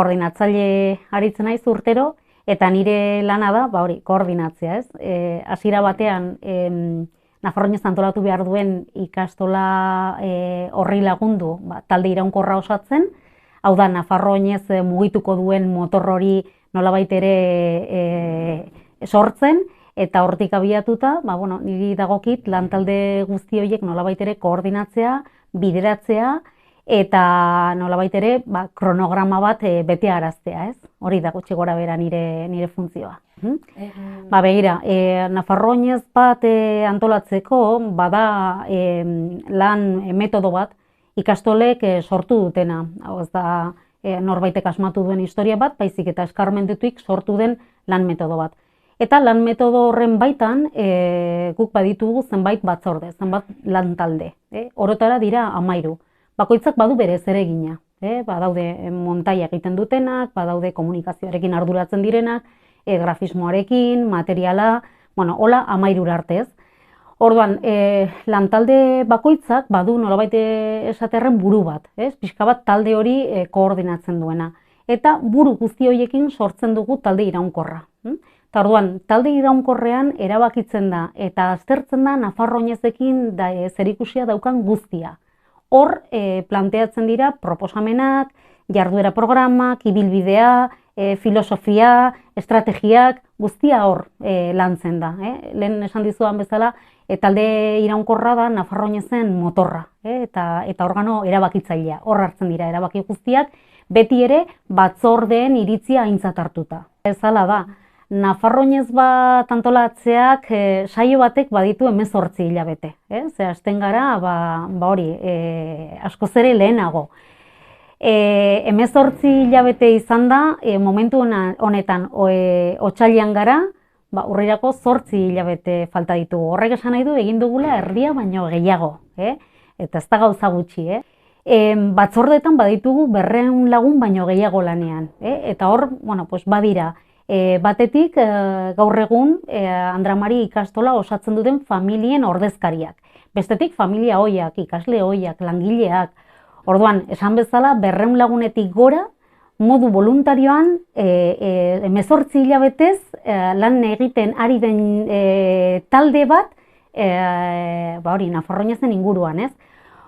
koordinatzaile aritzen naiz urtero, eta nire lana da, koordinatzea, ez? Hasiera batean, Nafarroinez antolatu behar duen ikastola horri lagundu, talde iraunkorra osatzen, hau da, Nafarroinez mugituko duen motor hori nolabait ere sortzen, eta hortik abiatuta, niri dagokit lantalde guzti horiek nolabait ere koordinatzea, bideratzea, eta nolabait ere kronograma bat bete araztea, ez? Hori da gutxi gora bera nire funtzioa. Begira, Nafarroinez bat antolatzeko bada lan metodo bat ikastolek sortu dutena. Hau ez da norbaitek asmatu duen historia bat, baizik eta eskarmentutik sortu den lan metodo bat. Eta lan metodo horren baitan guk baditugu zenbait batzorde, zenbait lan talde. Orotara dira 13. Bakoitzak badu bere zeregina. Badaude montaia egiten dutenak, badaude komunikazioarekin arduratzen direnak, grafismoarekin, materiala, hola 13 arte ez. Orduan, lantalde bakoitzak badu nolabait esaterren buru bat, pixka bat talde hori koordinatzen duena. Eta buru guzti horiekin sortzen dugu talde iraunkorra. Eta orduan, talde iraunkorrean erabakitzen da eta aztertzen da Nafarroinezekin zerikusia daukan guztia. Hor, planteatzen dira proposamenak, jarduera programak, ibilbidea, filosofia, estrategiak, guztia hor lantzen da. Lehen esan dizudan bezala, talde iraunkorra da Nafarroinezen motorra, eta organo erabakitzailea. Hor hartzen dira erabaki guztiak, beti ere batzordeen iritzia aintzat hartuta. Ezala da, Nafarroinez bat antolatzeak saio batek baditu 18 hilabete. Ze hasten gara, hori, askoz ere lehenago. 18 hilabete izan da, momentu honetan otsailean gara, urrirako 8 hilabete falta ditugu. Horrek esan nahi du egin dugula erdia baino gehiago, eta ez da gauza gutxi. Batzordeetan baditugu 200 lagun baino gehiago lanean, eta hor, badira, batetik gaur egun Andramari ikastola osatzen duten familien ordezkariak. Bestetik familia ohiak, ikasle ohiak, langileak. Orduan, esan bezala 200 lagunetik gora, modu voluntarioan 18 hilabetez lan egiten ari den talde bat, Nafarroinezen inguruan, ez?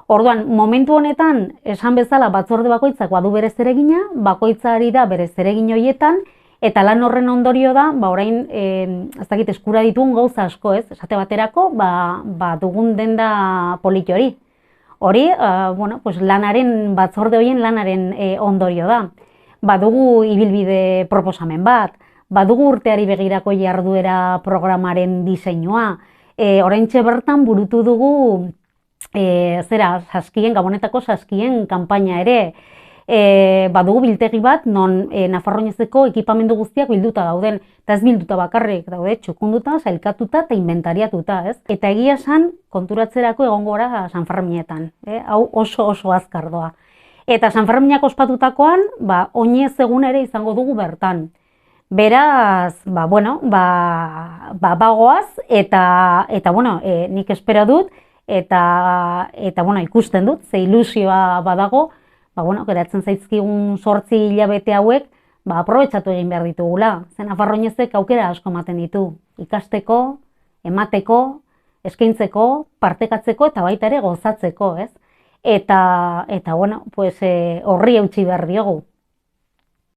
Orduan, momentu honetan, esan bezala batzorde bakoitzak badu bere zeregina, bakoitzari da bere zeregin horietan, eta lan horren ondorio da, orain, ez dakit eskura ditugun gauza asko, ez? Esate baterako, dugun denda polit hori. Hori, lanaren, batzorde horien lanaren ondorio da. Badugu ibilbide proposamen bat, badugu urteari begirako jarduera programaren diseinua, oraintxe bertan burutu dugu Gabonetako saskien kanpaina ere, badugu biltegi bat, non Nafarroinezeko ekipamendu guztiak bilduta dauden, eta ez bilduta bakarrik daude, txukunduta, sailkatuta eta inventariatuta, ez? Eta egia esan, konturatzerako egon gora San Ferminetan, hau oso azkar doa. Eta San Ferminak ospatutakoan, oinez egun ere izango dugu bertan. Beraz, bagoaz, eta nik espero dut, eta ikusten dut, ze ilusioa badago, geratzen zaizkigun 8 hilabete hauek, aprobetxatu egin behar ditugula. Zen Nafarroinezek aukera asko ematen ditu. Ikasteko, emateko, eskaintzeko, partekatzeko eta baita ere gozatzeko, ez? Eta horri eutsi behar diogu.